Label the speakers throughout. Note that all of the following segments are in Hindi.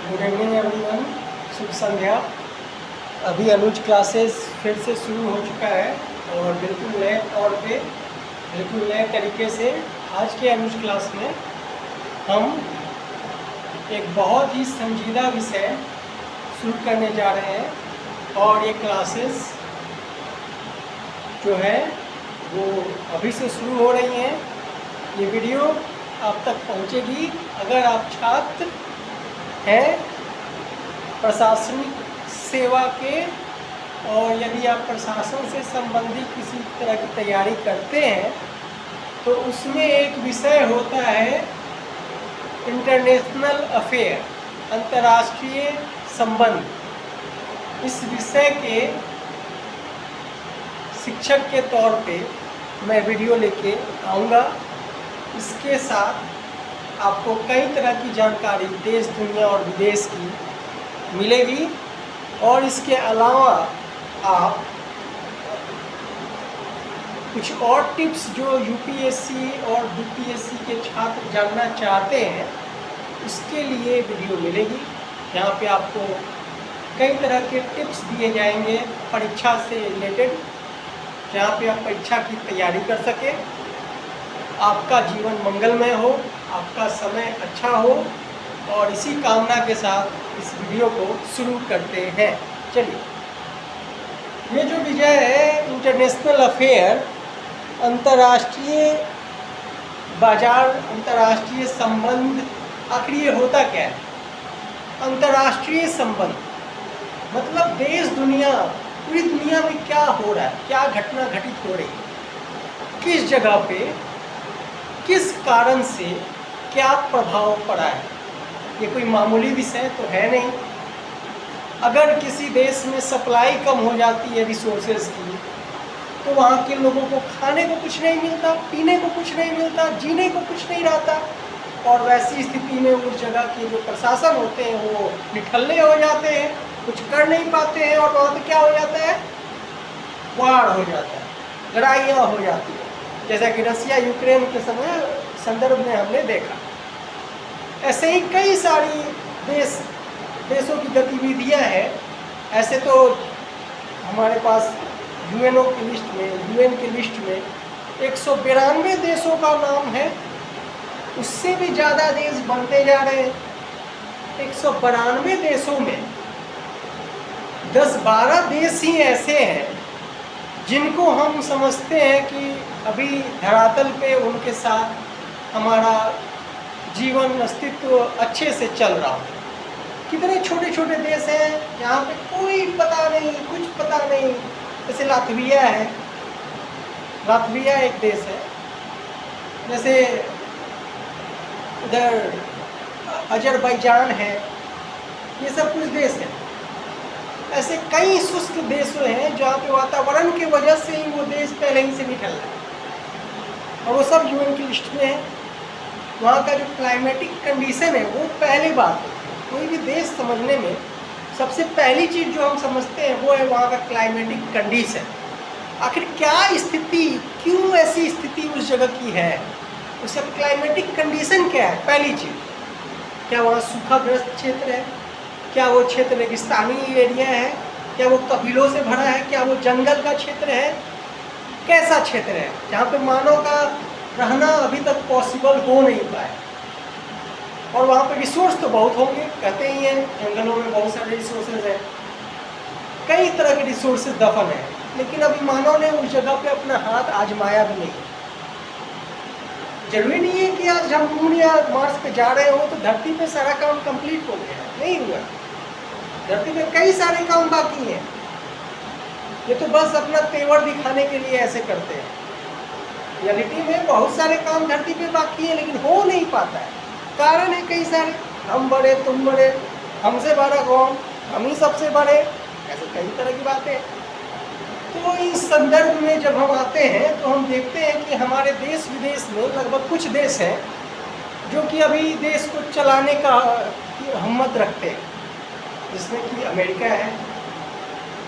Speaker 1: गुड इवनिंग एवरीवन, शुभ संध्या। अभी अनुज क्लासेस फिर से शुरू हो चुका है और बिल्कुल नए तौर पे, बिल्कुल नए तरीके से आज के अनुज क्लास में हम एक बहुत ही संजीदा विषय शुरू करने जा रहे हैं और ये क्लासेस जो है वो अभी से शुरू हो रही हैं। ये वीडियो आप तक पहुंचेगी अगर आप छात्र हैं प्रशासनिक सेवा के, और यदि आप प्रशासन से संबंधित किसी तरह की तैयारी करते हैं तो उसमें एक विषय होता है इंटरनेशनल अफेयर, अंतर्राष्ट्रीय संबंध। इस विषय के शिक्षक के तौर पे मैं वीडियो लेके आऊँगा। इसके साथ आपको कई तरह की जानकारी देश, दुनिया और विदेश की मिलेगी और इसके अलावा आप कुछ और टिप्स जो यूपीएससी और बीपीएससी के छात्र जानना चाहते हैं उसके लिए वीडियो मिलेगी। यहाँ पे आपको कई तरह के टिप्स दिए जाएंगे परीक्षा से रिलेटेड, जहाँ पे आप परीक्षा की तैयारी कर सकें, आपका जीवन मंगलमय हो, आपका समय अच्छा हो। और इसी कामना के साथ इस वीडियो को शुरू करते हैं। चलिए, ये जो विषय है इंटरनेशनल अफेयर, अंतर्राष्ट्रीय बाजार, अंतर्राष्ट्रीय संबंध, आखिर ये होता क्या है? अंतर्राष्ट्रीय संबंध मतलब देश, दुनिया, पूरी दुनिया में क्या हो रहा है, क्या घटना घटित हो रही है, किस जगह पे, किस कारण से क्या प्रभाव पड़ा है। ये कोई मामूली विषय तो है नहीं। अगर किसी देश में सप्लाई कम हो जाती है रिसोर्सेज की तो वहाँ के लोगों को खाने को कुछ नहीं मिलता, पीने को कुछ नहीं मिलता, जीने को कुछ नहीं रहता। और वैसी स्थिति में उस जगह के जो प्रशासन होते हैं वो निठल्ले हो जाते हैं, कुछ कर नहीं पाते हैं और वहाँ पे क्या हो जाता है, वार हो जाता है, लड़ाइयाँ हो जाती है, जैसा कि रसिया यूक्रेन के समय संदर्भ में हमने देखा। ऐसे ही कई सारी देशों की गतिविधियाँ हैं। ऐसे तो हमारे पास यूएनओ की लिस्ट में, यूएन की लिस्ट में 192 देशों का नाम है। उससे भी ज़्यादा देश बनते जा रहे हैं। 192 देशों में 10-12 देश ही ऐसे हैं जिनको हम समझते हैं कि अभी धरातल पे उनके साथ हमारा जीवन अस्तित्व अच्छे से चल रहा हो। कितने छोटे छोटे देश हैं यहाँ पे कोई पता नहीं, कुछ पता नहीं। जैसे लातविया है, लातविया एक देश है। जैसे इधर अजरबैजान है, ये सब कुछ देश हैं। ऐसे कई शुष्क देश हैं जहाँ पे वातावरण की वजह से ही वो देश पहले ही से निकल रहा है और वो सब यूएन की लिस्ट में है। वहाँ का जो क्लाइमेटिक कंडीशन है वो पहली बात है। कोई भी देश समझने में सबसे पहली चीज़ जो हम समझते हैं वो है वहाँ का क्लाइमेटिक कंडीशन। आखिर क्या स्थिति, क्यों ऐसी स्थिति उस जगह की है, उसका क्लाइमेटिक कंडीशन क्या है। पहली चीज़, क्या वहाँ सूखाग्रस्त क्षेत्र है, क्या वो क्षेत्र रेगिस्तानी एरिया है, क्या वो कबीलों से भरा है, क्या वो जंगल का क्षेत्र है, कैसा क्षेत्र है जहाँ पे मानव का रहना अभी तक पॉसिबल हो नहीं पाया। और वहाँ पे रिसोर्स तो बहुत होंगे, कहते ही हैं जंगलों में बहुत सारे रिसोर्सेज हैं, कई तरह के रिसोर्सेज दफन हैं, लेकिन अभी मानव ने उस जगह पे अपना हाथ आजमाया भी नहीं। जरूरी नहीं है कि आज हम मून या मार्स पे जा रहे हो तो धरती पे सारा काम कंप्लीट हो गया, नहीं हुआ। धरती पे कई सारे काम बाकी हैं। ये तो बस अपना तेवर दिखाने के लिए ऐसे करते हैं। रियलिटी में बहुत सारे काम धरती पे बाकी हैं लेकिन हो नहीं पाता है। कारण है कई सारे, हम बड़े, तुम बड़े, हमसे बड़ा कौन, हम ही सबसे बड़े, ऐसे कई तरह की बातें। तो इस संदर्भ में जब हम आते हैं तो हम देखते हैं कि हमारे देश विदेश में लगभग कुछ देश हैं जो कि अभी देश को चलाने का हिम्मत रखते हैं, जिसमें कि अमेरिका है,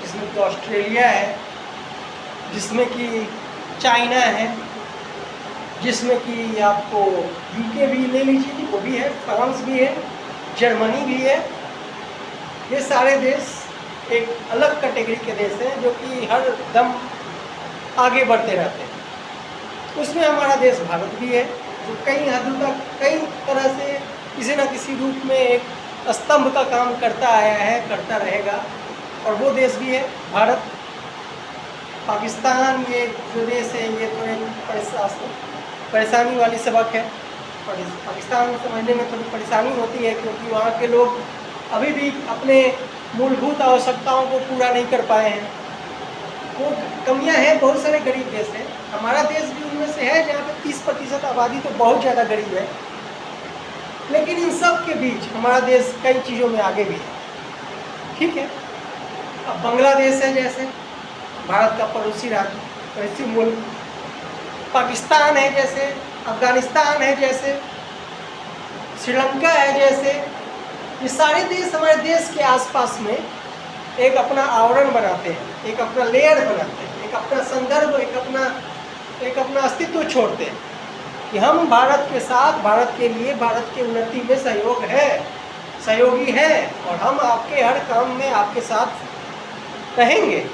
Speaker 1: जिसमें कि ऑस्ट्रेलिया है, जिसमें कि चाइना है, जिसमें कि आपको यूके भी ले लीजिए, वो भी है, फ्रांस भी है, जर्मनी भी है, ये सारे देश एक अलग कैटेगरी के देश हैं जो कि हर दम आगे बढ़ते रहते हैं। उसमें हमारा देश भारत भी है जो कई हद तक कई तरह से किसी न किसी रूप में एक स्तंभ का काम करता आया है, करता रहेगा। और वो देश भी है भारत। पाकिस्तान ये जो देश है ये तो एक परेशानी वाली सबक है। पाकिस्तान समझने में थोड़ी परेशानी होती है क्योंकि वहाँ के लोग अभी भी अपने मूलभूत आवश्यकताओं को पूरा नहीं कर पाए हैं। वो कमियां हैं, बहुत सारे गरीब देश हैं। हमारा देश भी उनमें से है जहाँ पे 30% आबादी तो बहुत ज़्यादा गरीब है। लेकिन इन सब के बीच हमारा देश कई चीज़ों में आगे भी है। ठीक है, अब बांग्लादेश है जैसे भारत का पड़ोसी राज्य, पड़ोसी मुल्क, पाकिस्तान है जैसे, अफगानिस्तान है जैसे, श्रीलंका है जैसे, ये सारे देश हमारे देश के आसपास में एक अपना आवरण बनाते हैं, एक अपना लेयर बनाते हैं, एक अपना संदर्भ, एक अपना अस्तित्व छोड़ते हैं कि हम भारत के साथ, भारत के लिए, भारत की उन्नति में सहयोगी है और हम आपके हर काम में आपके साथ रहेंगे।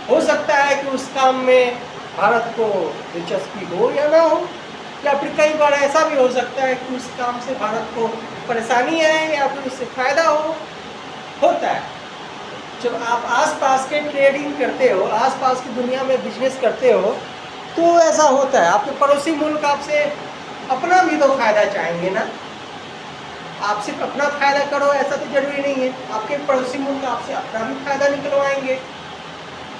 Speaker 1: हो सकता है कि उस काम में भारत को दिलचस्पी हो या ना हो, या फिर कई बार ऐसा भी हो सकता है कि उस काम से भारत को परेशानी आए या फिर उससे फ़ायदा होता है। जब आप आसपास के ट्रेडिंग करते हो, आसपास की दुनिया में बिजनेस करते हो, तो ऐसा होता है। आपके पड़ोसी मुल्क आपसे अपना भी तो फ़ायदा चाहेंगे ना। आप सिर्फ अपना फ़ायदा करो ऐसा तो ज़रूरी नहीं है, आपके पड़ोसी मुल्क आपसे अपना भी फ़ायदा निकलवाएंगे।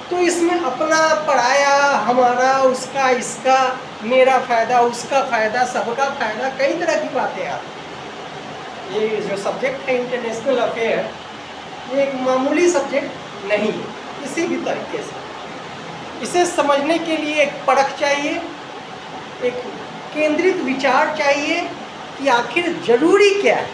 Speaker 1: तो इसमें अपना पराया, हमारा, उसका, इसका, मेरा फ़ायदा, उसका फ़ायदा, सबका फ़ायदा, कई तरह की बातें आती। ये जो सब्जेक्ट है इंटरनेशनल अफेयर, ये एक मामूली सब्जेक्ट नहीं है किसी भी तरीके से। इसे समझने के लिए एक परख चाहिए, एक केंद्रित विचार चाहिए कि आखिर ज़रूरी क्या है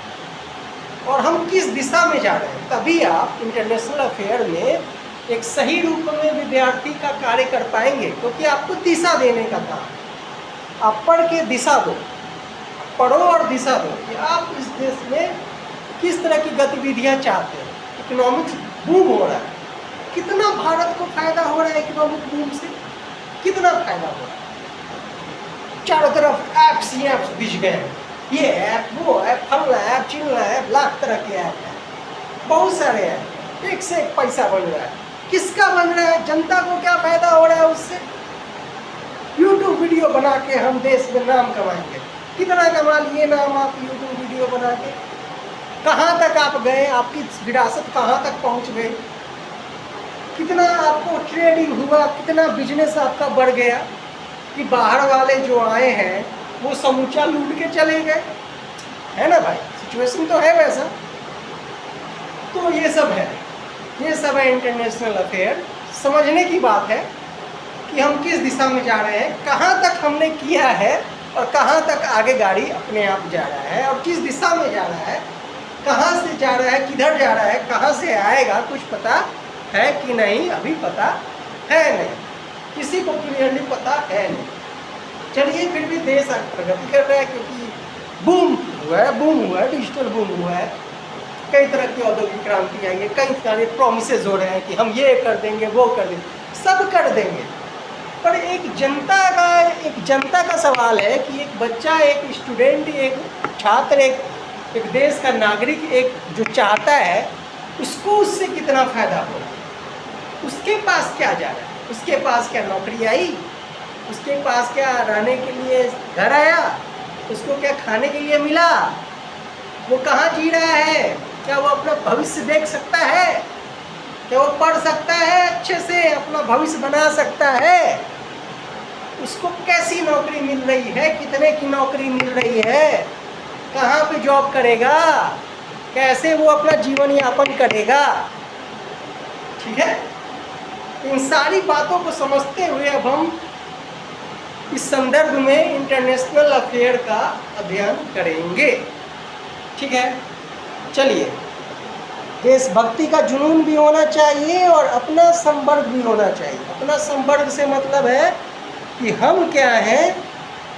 Speaker 1: और हम किस दिशा में जा रहे हैं। तभी आप इंटरनेशनल अफेयर में एक सही रूप में विद्यार्थी का कार्य कर पाएंगे, क्योंकि आपको दिशा देने का काम। आप पढ़ के दिशा दो, पढ़ो और दिशा दो कि आप इस देश में किस तरह की गतिविधियां चाहते हैं। इकोनॉमिक्स बूम हो रहा है, कितना भारत को फायदा हो रहा है इकोनॉमिक बूम से, कितना फायदा हो रहा है। चारों तरफ ऐप्स ही ऐप्स बिछ गए हैं, ये ऐप, वो ऐप, फलना ऐप, चिलना ऐप, लाख तरह के ऐप हैं, बहुत सारे ऐप, एक से एक पैसा बन रहा है। किसका बन रहा है? जनता को क्या फायदा हो रहा है उससे? यूट्यूब वीडियो बना के हम देश में नाम कमाएंगे। कितना कमा लिए नाम आप यूट्यूब वीडियो बना के? कहाँ तक आप गए? आपकी विरासत कहाँ तक पहुँच गई? कितना आपको ट्रेडिंग हुआ, कितना बिजनेस आपका बढ़ गया कि बाहर वाले जो आए हैं वो समूचा लूट के चले गए, है ना भाई? सिचुएशन तो है वैसा। तो ये सब है इंटरनेशनल अफेयर। समझने की बात है कि हम किस दिशा में जा रहे हैं, कहाँ तक हमने किया है और कहाँ तक आगे गाड़ी अपने आप जा रहा है, और किस दिशा में जा रहा है, कहाँ से जा रहा है, किधर जा रहा है, कहाँ से आएगा, कुछ पता है कि नहीं? अभी पता है नहीं, किसी को क्लियरली पता है नहीं। चलिए, फिर भी देश प्रगति कर रहा है क्योंकि बूम हुआ है, डिजिटल बूम हुआ है, कई तरह की औद्योगिक क्रांति आई है, कई सारे प्रोमिसेस हो रहे हैं कि हम ये कर देंगे, वो कर देंगे, सब कर देंगे। पर एक जनता का सवाल है कि एक बच्चा, एक स्टूडेंट, एक छात्र, एक देश का नागरिक, एक जो चाहता है उसको उससे कितना फ़ायदा हो रहा है, उसके पास क्या जा रहा है, उसके पास क्या नौकरी आई, उसके पास क्या रहने के लिए घर आया, उसको क्या खाने के लिए मिला, वो कहाँ जी रहा है, क्या वो अपना भविष्य देख सकता है, क्या वो पढ़ सकता है, अच्छे से अपना भविष्य बना सकता है, उसको कैसी नौकरी मिल रही है, कितने की नौकरी मिल रही है, कहाँ पे जॉब करेगा, कैसे वो अपना जीवन यापन करेगा। ठीक है, इन सारी बातों को समझते हुए अब हम इस संदर्भ में इंटरनेशनल अफेयर का अध्ययन करेंगे। ठीक है, चलिए। देशभक्ति का जुनून भी होना चाहिए और अपना संवर्ग भी होना चाहिए। अपना संवर्ग से मतलब है कि हम क्या हैं,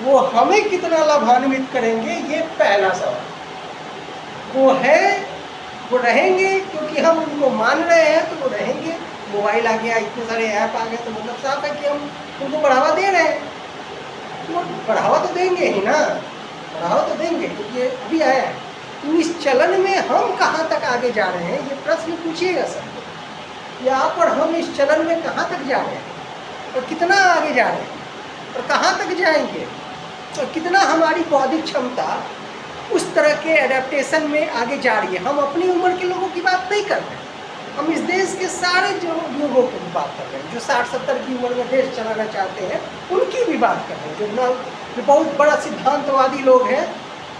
Speaker 1: वो हमें कितना लाभान्वित करेंगे, ये पहला सवाल। वो रहेंगे क्योंकि हम उनको मान रहे हैं, तो वो रहेंगे। मोबाइल आ गया, इतने सारे ऐप आ गए, तो मतलब साफ है कि हम उनको बढ़ावा दे रहे हैं। तो बढ़ावा तो देंगे ही ना, बढ़ावा तो देंगे क्योंकि ये अभी आया है। तो इस चलन में हम कहाँ तक आगे जा रहे हैं, ये प्रश्न पूछिएगा सर। यहाँ पर हम इस चलन में कहाँ तक जा रहे हैं और कितना आगे जा रहे हैं और कहाँ तक जाएंगे और कितना हमारी बौद्धिक क्षमता उस तरह के एडेप्टेशन में आगे जा रही है। हम अपनी उम्र के लोगों की बात नहीं कर रहे हैं, हम इस देश के सारे जो लोगों की बात कर रहे हैं, जो 60-70 की उम्र में देश चलाना चाहते हैं, उनकी भी बात कर रहे हैं। जो बहुत बड़ा सिद्धांतवादी लोग हैं,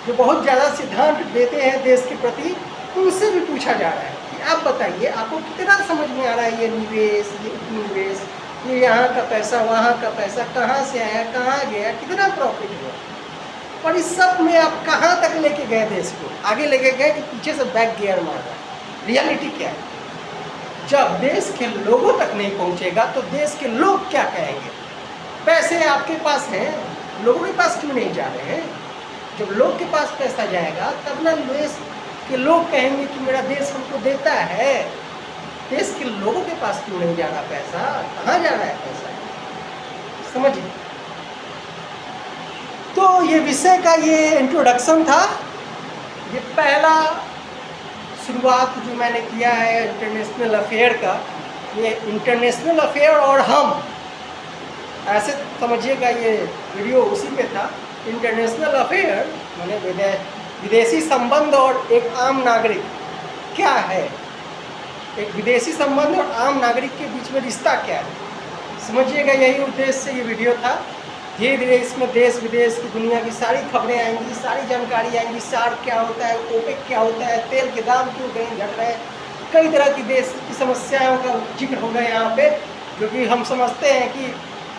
Speaker 1: जो बहुत ज़्यादा सिद्धांत देते हैं देश के प्रति, उनसे भी पूछा जा रहा है कि आप बताइए, आपको कितना समझ में आ रहा है ये निवेश, ये उपनिवेश, ये यहाँ का पैसा, वहाँ का पैसा, कहाँ से आया, कहाँ गया, कितना प्रॉफिट हुआ, और इस सब में आप कहाँ तक लेके गए देश को? आगे लेके गए कि पीछे से बैक गियर मार रहा है? रियलिटी क्या है? जब देश के लोगों तक नहीं पहुँचेगा तो देश के लोग क्या कहेंगे? पैसे आपके पास हैं, लोगों के पास क्यों नहीं जा रहे हैं? जब लोग के पास पैसा जाएगा तब ना देश के लोग कहेंगे कि मेरा देश हमको देता है। देश के लोगों के पास क्यों नहीं जा रहा पैसा? कहाँ जा रहा है पैसा? समझिए। तो ये विषय का ये इंट्रोडक्शन था, ये पहला शुरुआत जो मैंने किया है इंटरनेशनल अफेयर का। ये इंटरनेशनल अफेयर और हम, ऐसे समझिएगा, ये वीडियो उसी पे था। इंटरनेशनल अफेयर माने विदेशी संबंध और एक आम नागरिक क्या है, एक विदेशी संबंध और आम नागरिक के बीच में रिश्ता क्या है, समझिएगा। यही उद्देश्य से ये वीडियो था। धीरे धीरे इसमें देश विदेश की दुनिया की सारी खबरें आएंगी, सारी जानकारी आएंगी। सार्क क्या होता है, ओपेक क्या होता है, तेल के दाम क्यों कहीं घट रहे हैं, कई तरह की देश की समस्याओं का जिक्र होगा यहाँ पे, जो कि हम समझते हैं कि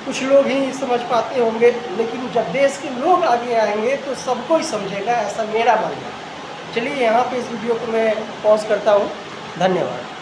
Speaker 1: कुछ लोग ही समझ पाते होंगे, लेकिन जब देश के लोग आगे आएंगे तो सबको ही समझेगा, ऐसा मेरा मानना है। चलिए यहाँ पे इस वीडियो को मैं पॉज करता हूँ। धन्यवाद।